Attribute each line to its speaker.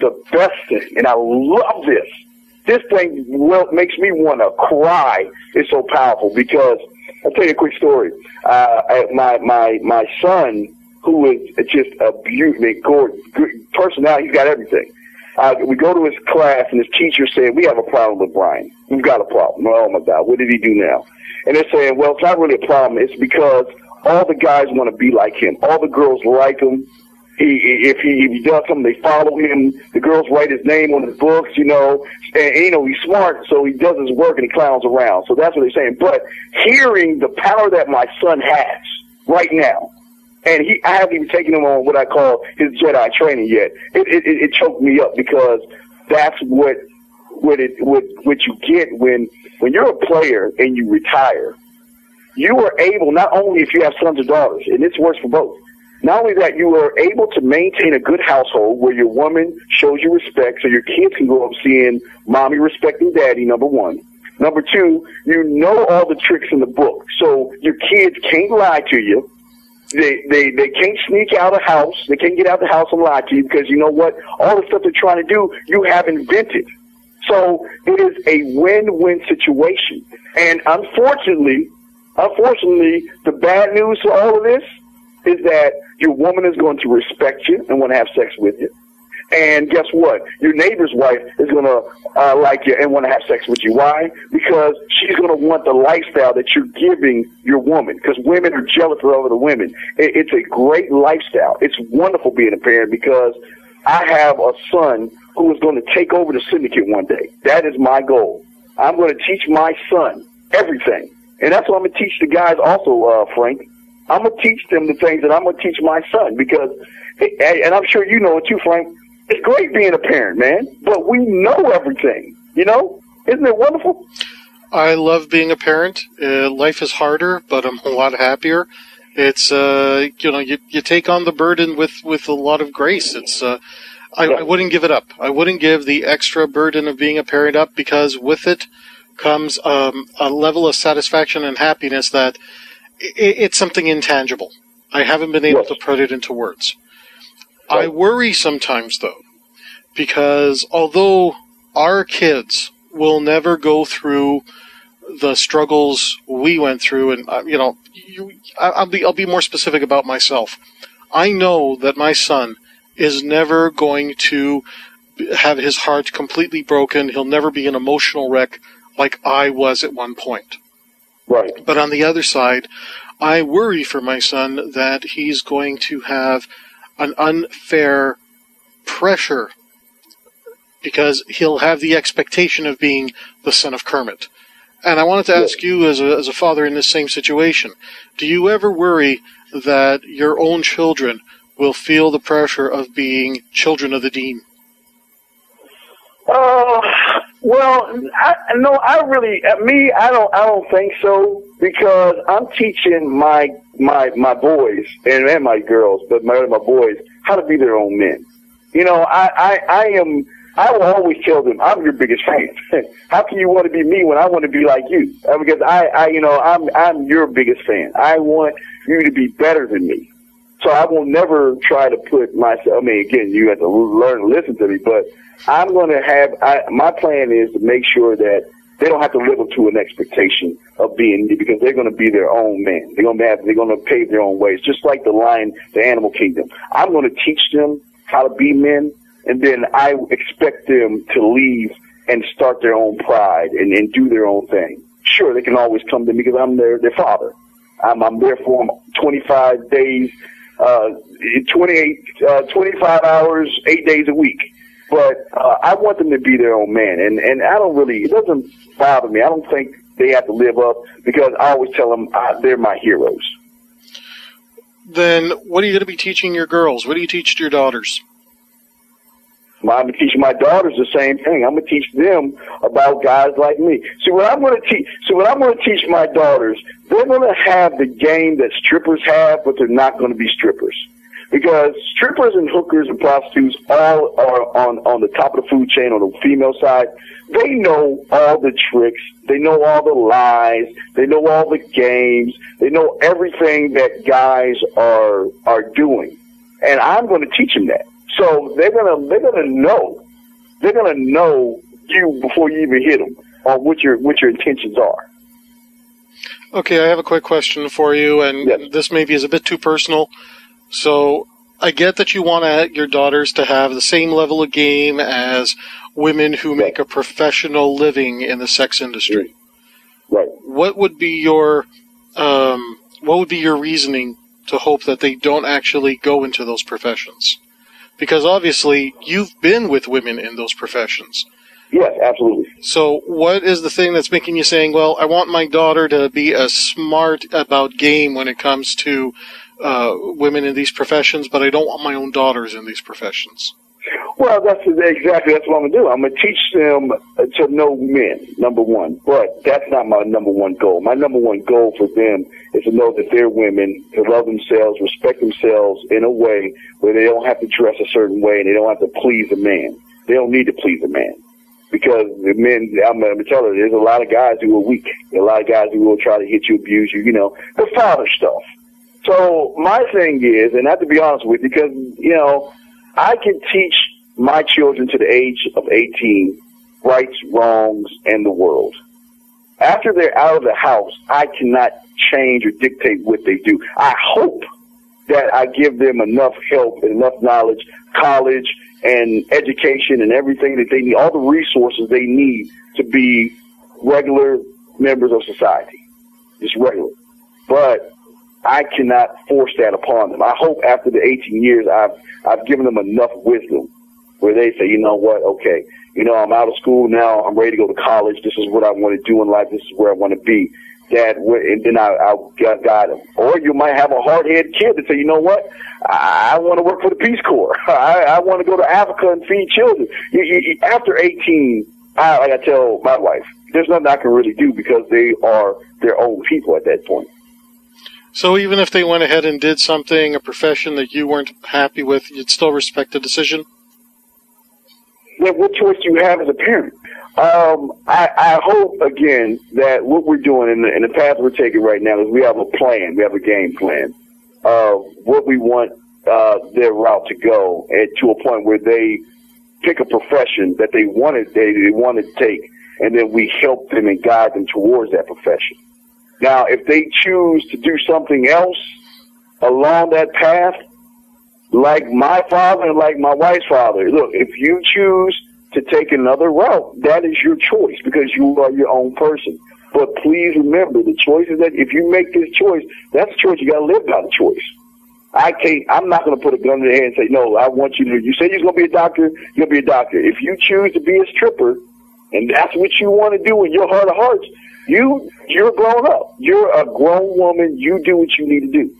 Speaker 1: the best thing, and I love this. This thing makes me want to cry. It's so powerful because I'll tell you a quick story. My son, who is just a beautiful, good personality, he's got everything. We go to his class, and his teacher said, "We have a problem with Brian. We've got a problem." Oh my God, what did he do now? And they're saying, "Well, it's not really a problem. It's because all the guys want to be like him. All the girls like him. If he does something, they follow him. The girls write his name on his books, and he's smart, so he does his work and he clowns around." So that's what they're saying. But hearing the power that my son has right now, and I haven't even taken him on what I call his Jedi training yet. It choked me up because that's what you get when you're a player and you retire. You are able, not only if you have sons or daughters, and this works for both. Not only that, you are able to maintain a good household where your woman shows you respect, so your kids can grow up seeing mommy respecting daddy, number one. Number two, you know all the tricks in the book, so your kids can't lie to you. They can't sneak out of the house. They can't get out of the house and lie to you because you know what? All the stuff they're trying to do, you have invented. So it is a win-win situation. And unfortunately, the bad news to all of this is that your woman is going to respect you and want to have sex with you. And guess what? Your neighbor's wife is going to like you and want to have sex with you. Why? Because she's going to want the lifestyle that you're giving your woman. Because women are jealous of other women. It's a great lifestyle. It's wonderful being a parent because I have a son who is going to take over the syndicate one day. That is my goal. I'm going to teach my son everything. And that's what I'm going to teach the guys also, Frank. I'm going to teach them the things that I'm going to teach my son because, and I'm sure you know it too, Frank, it's great being a parent, man, but we know everything, Isn't it wonderful?
Speaker 2: I love being a parent. Life is harder, but I'm a lot happier. It's, you take on the burden with a lot of grace. It's, I wouldn't give it up. I wouldn't give the extra burden of being a parent up because with it comes a level of satisfaction and happiness that it's something intangible. I haven't been able to put it into words. I worry sometimes, though, because although our kids will never go through the struggles we went through, and I'll be more specific about myself. I know that my son is never going to have his heart completely broken. He'll never be an emotional wreck like I was at one point.
Speaker 1: Right.
Speaker 2: But on the other side, I worry for my son that he's going to have an unfair pressure because he'll have the expectation of being the son of Kermit. And I wanted to ask you, as a father in this same situation, do you ever worry that your own children will feel the pressure of being children of the Dean?
Speaker 1: Well, I don't think so because I'm teaching my boys and my girls, but my boys how to be their own men. I will always tell them, I'm your biggest fan. How can you want to be me when I want to be like you? Because I'm your biggest fan. I want you to be better than me. So I will never try to put myself, again, you have to learn to listen to me, but I'm going to my plan is to make sure that they don't have to live up to an expectation of being me because they're going to be their own man. They're going to pave their own ways, just like the animal kingdom. I'm going to teach them how to be men, and then I expect them to leave and start their own pride and do their own thing. Sure, they can always come to me because I'm their father. I'm there for them 25 days, 25 hours, 8 days a week. But I want them to be their own man, and it doesn't bother me. I don't think they have to live up because I always tell them they're my heroes.
Speaker 2: Then what are you going to be teaching your girls? What do you teach your daughters?
Speaker 1: I'm going to teach my daughters the same thing. I'm going to teach them about guys like me. See, what I'm going to teach my daughters, they're going to have the game that strippers have, but they're not going to be strippers. Because strippers and hookers and prostitutes all are on the top of the food chain on the female side. They know all the tricks. They know all the lies. They know all the games. They know everything that guys are doing. And I'm going to teach them that. So they're gonna know you before you even hit them on what your intentions are.
Speaker 2: Okay, I have a quick question for you, and
Speaker 1: Yes.
Speaker 2: this maybe is a bit too personal. So I get that you want your daughters to have the same level of game as women who make a professional living in the sex industry.
Speaker 1: Right.
Speaker 2: What would be your reasoning to hope that they don't actually go into those professions? Because obviously you've been with women in those professions.
Speaker 1: Yes, absolutely.
Speaker 2: So what is the thing that's making you saying, well, I want my daughter to be as smart about game when it comes to women in these professions, but I don't want my own daughters in these professions?
Speaker 1: Well, that's what I'm going to do. I'm going to teach them to know men, number one. But that's not my number one goal. My number one goal for them is to know that they're women, to love themselves, respect themselves in a way where they don't have to dress a certain way and they don't have to please a man. They don't need to please a man. Because the men, I'm going to tell her, there's a lot of guys who are weak. There are a lot of guys who will try to hit you, abuse you, the father stuff. So my thing is, and I have to be honest with you, because, I can teach my children to the age of 18 rights, wrongs, and the world. After they're out of the house, I cannot change or dictate what they do. I hope that I give them enough help and enough knowledge, college and education and everything that they need, all the resources they need to be regular members of society. Just regular. But I cannot force that upon them. I hope after the 18 years I've given them enough wisdom where they say, you know what, okay, I'm out of school now, I'm ready to go to college, this is what I want to do in life, this is where I want to be. And then I'll guide them. Or you might have a hard-headed kid that say, you know what, I want to work for the Peace Corps. I want to go to Africa and feed children. After 18, like I tell my wife, there's nothing I can really do because they are their own people at that point.
Speaker 2: So even if they went ahead and did something, a profession that you weren't happy with, you'd still respect the decision?
Speaker 1: Yeah, what choice do you have as a parent? I hope, again, that what we're doing in the path we're taking right now is we have a plan, we have a game plan of what we want their route to go, and to a point where they pick a profession that they want to take, and then we help them and guide them towards that profession. Now, if they choose to do something else along that path, like my father and like my wife's father, look, if you choose to take another route, that is your choice because you are your own person. But please remember, the choice is that if you make this choice, that's a choice. You got to live by the choice. I'm not going to put a gun in your hand and say, no, I want you to, you say you're going to be a doctor, you'll be a doctor. If you choose to be a stripper and that's what you want to do in your heart of hearts, you're grown up. You're a grown woman. You do what you need to do.